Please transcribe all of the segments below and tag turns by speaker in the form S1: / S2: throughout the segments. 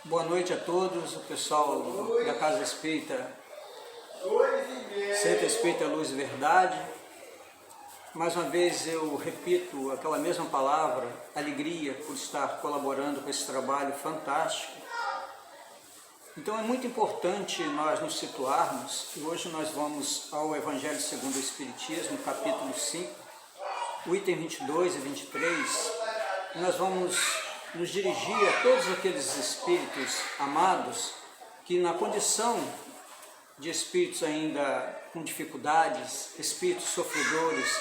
S1: Boa noite a todos, o pessoal da Casa Espírita, Centro Espírita Luz e Verdade. Mais uma vez eu repito aquela mesma palavra, alegria por estar colaborando com esse trabalho fantástico. Então é muito importante nós nos situarmos, e hoje nós vamos ao Evangelho segundo o Espiritismo, capítulo 5, o item 22 e 23, e nós vamos nos dirigir a todos aqueles espíritos amados que na condição de espíritos ainda com dificuldades, espíritos sofredores,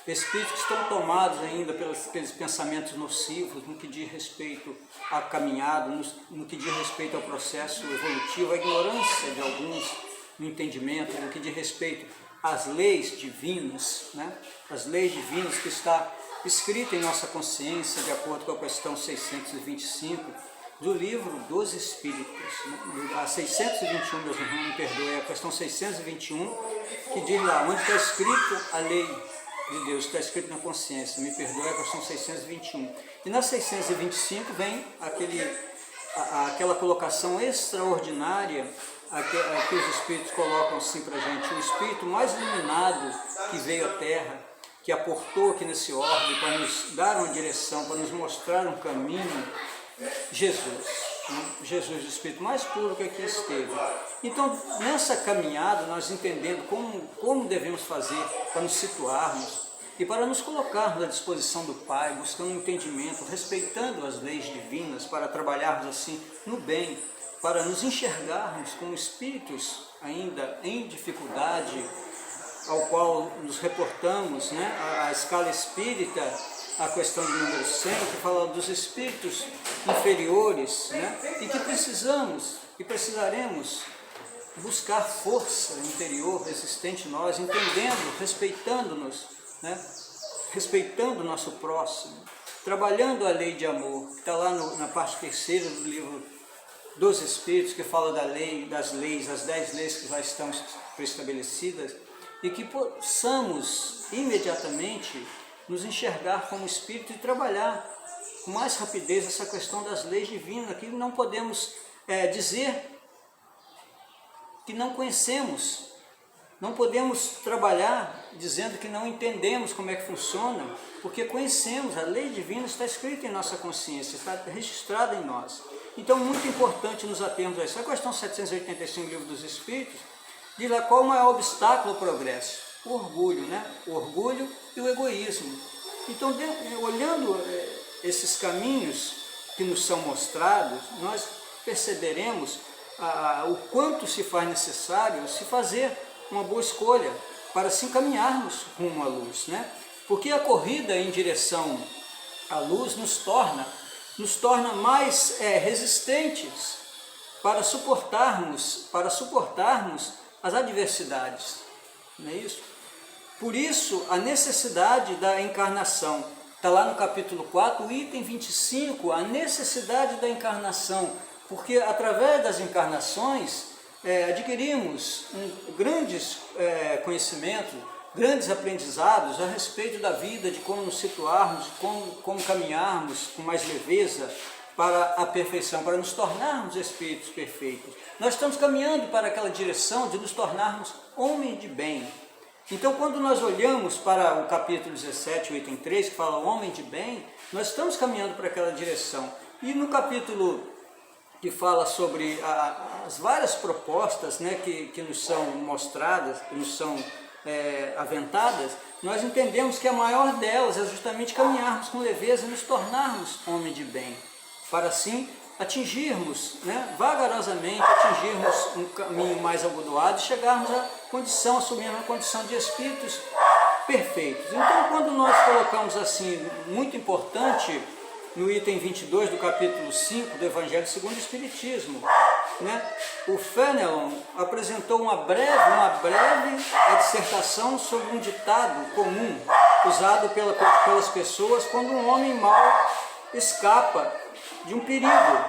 S1: espíritos que estão tomados ainda pelos pensamentos nocivos no que diz respeito à caminhada, no que diz respeito ao processo evolutivo, à ignorância de alguns no entendimento, no que diz respeito às leis divinas, né? As leis divinas que está escrita em nossa consciência, de acordo com a questão 625 do livro dos Espíritos, né? A 621, meus irmãos, me perdoe, a questão 621, que diz lá, onde está escrito a lei de Deus, está escrito na consciência, me perdoe, a questão 621. E na 625 vem aquela colocação extraordinária que os Espíritos colocam assim para a gente, o Espírito mais iluminado que veio à Terra, que aportou aqui nesse orbe para nos dar uma direção, para nos mostrar um caminho, Jesus, né? Jesus, o Espírito mais puro que aqui esteve. Então, nessa caminhada, nós entendendo como devemos fazer para nos situarmos e para nos colocarmos à disposição do Pai, buscando um entendimento, respeitando as leis divinas, para trabalharmos assim no bem, para nos enxergarmos como espíritos ainda em dificuldade, ao qual nos reportamos, né, a escala espírita, a questão de número 100, que fala dos espíritos inferiores, né, e que precisamos e precisaremos buscar força interior existente em nós, entendendo, respeitando-nos, né, respeitando o nosso próximo, trabalhando a lei de amor, que está lá na parte terceira do livro dos Espíritos, que fala da lei, das leis, as 10 leis que já estão estabelecidas, e que possamos imediatamente nos enxergar como espírito e trabalhar com mais rapidez essa questão das leis divinas, que não podemos dizer que não conhecemos, não podemos trabalhar dizendo que não entendemos como é que funciona, porque conhecemos, a lei divina está escrita em nossa consciência, está registrada em nós. Então, muito importante nos atermos a isso. A questão 785 do Livro dos Espíritos diz lá qual o maior obstáculo ao progresso: o orgulho, né? O orgulho e o egoísmo. Então, olhando esses caminhos que nos são mostrados, nós perceberemos o quanto se faz necessário se fazer uma boa escolha para assim caminharmos rumo à luz, né? Porque a corrida em direção à luz nos torna mais resistentes para suportarmos as adversidades, não é isso? Por isso, a necessidade da encarnação, está lá no capítulo 4, o item 25, a necessidade da encarnação, porque através das encarnações adquirimos grandes conhecimentos, grandes aprendizados a respeito da vida, de como nos situarmos, de como caminharmos com mais leveza para a perfeição, para nos tornarmos espíritos perfeitos. Nós estamos caminhando para aquela direção de nos tornarmos homens de bem. Então, quando nós olhamos para o capítulo 17, o item 3, que fala homem de bem, nós estamos caminhando para aquela direção. E no capítulo que fala sobre as várias propostas, né, que nos são mostradas, que nos são aventadas, nós entendemos que a maior delas é justamente caminharmos com leveza e nos tornarmos homem de bem, para assim atingirmos, né, vagarosamente, atingirmos um caminho mais agudoado e chegarmos à condição, assumir uma condição de espíritos perfeitos. Então, quando nós colocamos assim, muito importante, no item 22 do capítulo 5 do Evangelho segundo o Espiritismo, né, o Fenelon apresentou uma breve dissertação sobre um ditado comum usado pelas pessoas quando um homem mau escapa de um perigo.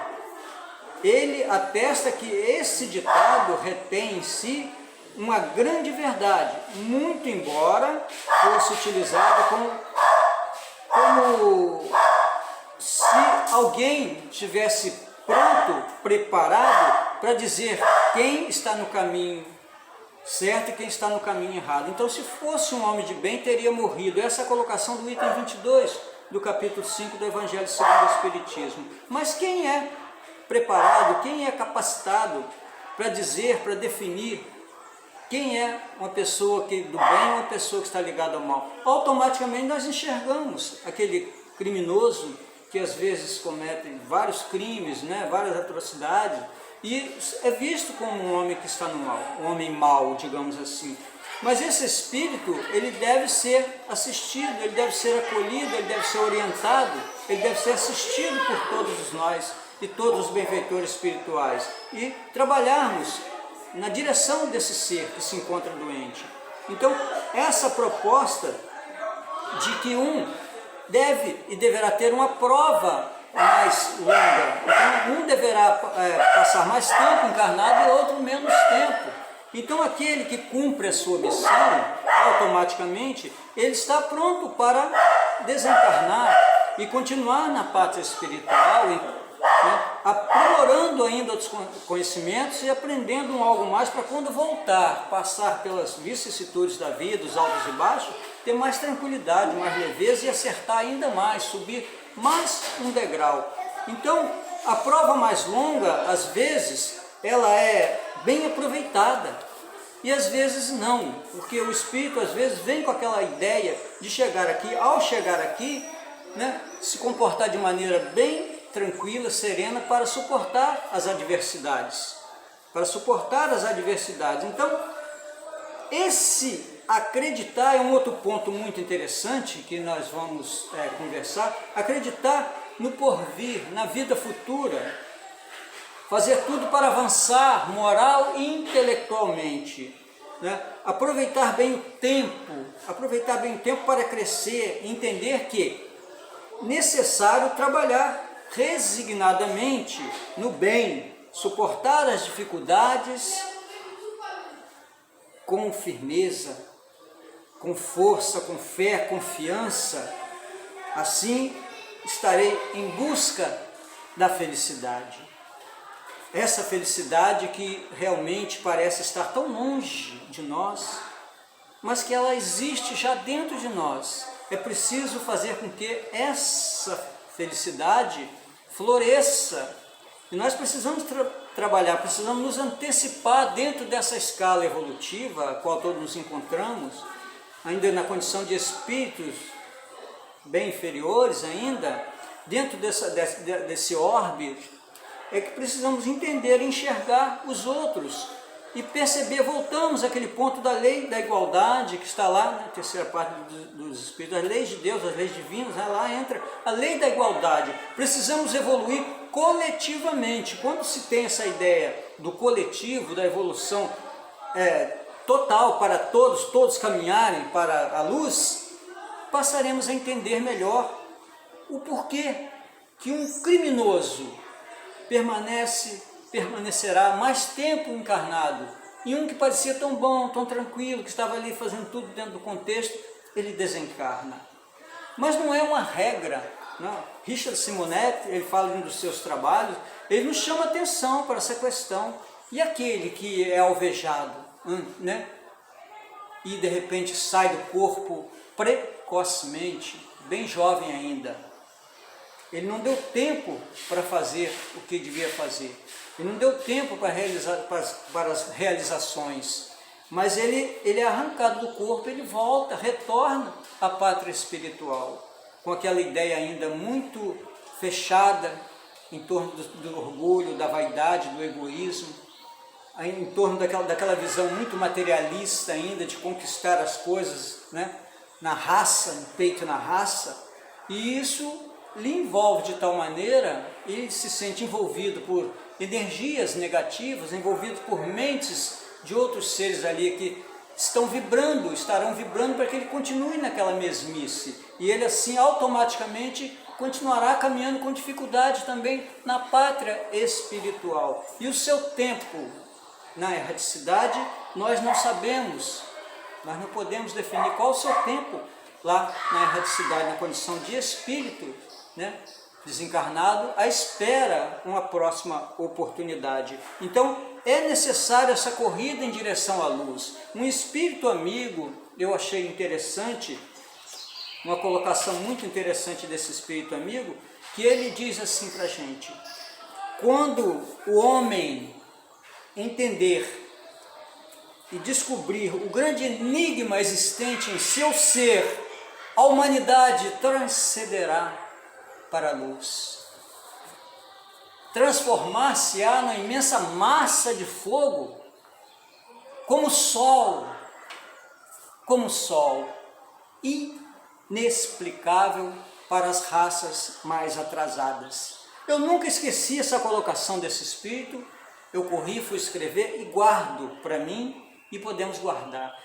S1: Ele atesta que esse ditado retém em si uma grande verdade, muito embora fosse utilizado como se alguém tivesse preparado para dizer quem está no caminho certo e quem está no caminho errado. Então, se fosse um homem de bem, teria morrido. Essa é a colocação do item 22 do capítulo 5 do Evangelho segundo o Espiritismo. Mas quem é preparado, quem é capacitado para dizer, para definir quem é uma pessoa que do bem e uma pessoa que está ligada ao mal? Automaticamente nós enxergamos aquele criminoso que às vezes comete vários crimes, né, várias atrocidades, e é visto como um homem que está no mal, um homem mau, digamos assim. Mas esse espírito, ele deve ser assistido, ele deve ser acolhido, ele deve ser orientado, ele deve ser assistido por todos nós e todos os benfeitores espirituais, e trabalharmos na direção desse ser que se encontra doente. Então, essa proposta de que um deve e deverá ter uma prova mais longa, então um deverá passar mais tempo encarnado e outro menos tempo. Então, aquele que cumpre a sua missão, automaticamente, ele está pronto para desencarnar e continuar na pátria espiritual, né, aprimorando ainda outros conhecimentos e aprendendo algo mais para quando voltar, passar pelas vicissitudes da vida, os altos e baixos, ter mais tranquilidade, mais leveza e acertar ainda mais, subir mais um degrau. Então, a prova mais longa, às vezes, ela é bem aproveitada e às vezes não, porque o espírito às vezes vem com aquela ideia de chegar aqui, ao chegar aqui, né, se comportar de maneira bem tranquila, serena, para suportar as adversidades. Então, esse acreditar é um outro ponto muito interessante que nós vamos conversar. Acreditar no porvir, na vida futura, fazer tudo para avançar moral e intelectualmente, né? Aproveitar bem o tempo para crescer, entender que é necessário trabalhar resignadamente no bem, suportar as dificuldades com firmeza, com força, com fé, confiança. Assim estarei em busca da felicidade. Essa felicidade que realmente parece estar tão longe de nós, mas que ela existe já dentro de nós. É preciso fazer com que essa felicidade floresça. E nós precisamos trabalhar, precisamos nos antecipar dentro dessa escala evolutiva a qual todos nos encontramos, ainda na condição de espíritos bem inferiores ainda, dentro desse orbe, é que precisamos entender e enxergar os outros e perceber, voltamos àquele ponto da lei da igualdade que está lá na terceira parte dos Espíritos, as leis de Deus, as leis divinas, lá entra a lei da igualdade. Precisamos evoluir coletivamente. Quando se tem essa ideia do coletivo, da evolução total para todos caminharem para a luz, passaremos a entender melhor o porquê que um criminoso permanecerá mais tempo encarnado, e um que parecia tão bom, tão tranquilo, que estava ali fazendo tudo dentro do contexto, ele desencarna. Mas não é uma regra, não. Richard Simonetti, ele fala em um dos seus trabalhos, ele nos chama atenção para essa questão. E aquele que é alvejado, né, e de repente sai do corpo precocemente, bem jovem ainda, ele não deu tempo para fazer o que devia fazer. Ele não deu tempo para as realizações. Mas ele é arrancado do corpo, ele volta, retorna à pátria espiritual. Com aquela ideia ainda muito fechada em torno do orgulho, da vaidade, do egoísmo. Em torno daquela visão muito materialista ainda de conquistar as coisas, né, na raça, no peito na raça. E isso lhe envolve de tal maneira, ele se sente envolvido por energias negativas, envolvido por mentes de outros seres ali que estarão vibrando para que ele continue naquela mesmice. E ele assim automaticamente continuará caminhando com dificuldade também na pátria espiritual. E o seu tempo na erraticidade nós não sabemos, nós não podemos definir qual o seu tempo lá na erraticidade, na condição de espírito, né? desencarnado à espera uma próxima oportunidade. Então, é necessária essa corrida em direção à luz. Um espírito amigo, eu achei interessante, uma colocação muito interessante desse espírito amigo, que ele diz assim para a gente: quando o homem entender e descobrir o grande enigma existente em seu ser, a humanidade transcenderá para a luz. Transformar-se-á na imensa massa de fogo, como sol, inexplicável para as raças mais atrasadas. Eu nunca esqueci essa colocação desse espírito, eu corri, fui escrever e guardo para mim, e podemos guardar.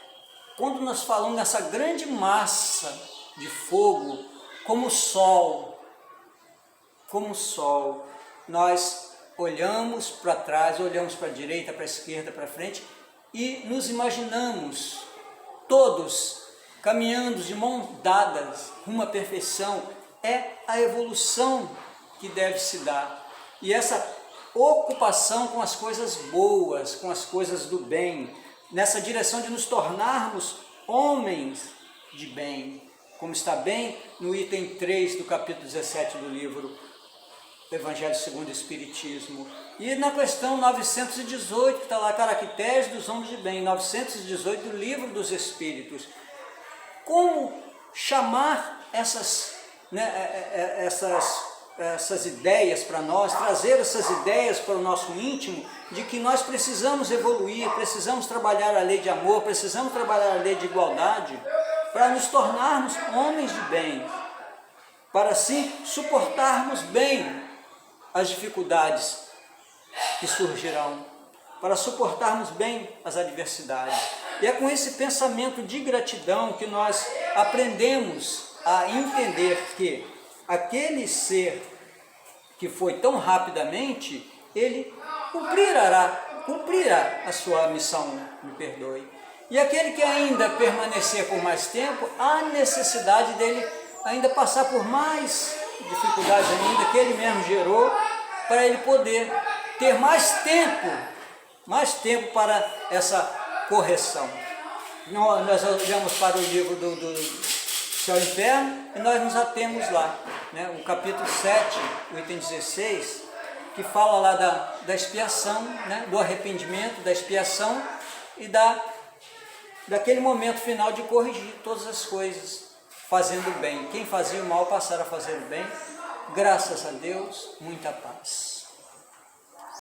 S1: Quando nós falamos nessa grande massa de fogo, como sol, nós olhamos para trás, olhamos para a direita, para a esquerda, para frente e nos imaginamos todos caminhando de mãos dadas rumo à perfeição. É a evolução que deve se dar. E essa ocupação com as coisas boas, com as coisas do bem, nessa direção de nos tornarmos homens de bem, como está bem no item 3 do capítulo 17 do livro Evangelho segundo o Espiritismo. E na questão 918, que está lá, Caracteres dos Homens de Bem, 918 do livro dos Espíritos. Como chamar essas ideias para nós, trazer essas ideias para o nosso íntimo, de que nós precisamos evoluir, precisamos trabalhar a lei de amor, precisamos trabalhar a lei de igualdade, para nos tornarmos homens de bem, para assim suportarmos bem as dificuldades que surgirão, para suportarmos bem as adversidades. E é com esse pensamento de gratidão que nós aprendemos a entender que aquele ser que foi tão rapidamente, ele cumprirá a sua missão, me perdoe. E aquele que ainda permanecer por mais tempo, há necessidade dele ainda passar por mais dificuldades ainda, que ele mesmo gerou, para ele poder ter mais tempo para essa correção. Nós olhamos para o livro do Céu e Inferno e nós nos atemos lá, né? O capítulo 7, o item 16, que fala lá da expiação, né? Do arrependimento, da expiação e daquele momento final de corrigir todas as coisas, fazendo o bem. Quem fazia o mal passará a fazer o bem. Graças a Deus, muita paz.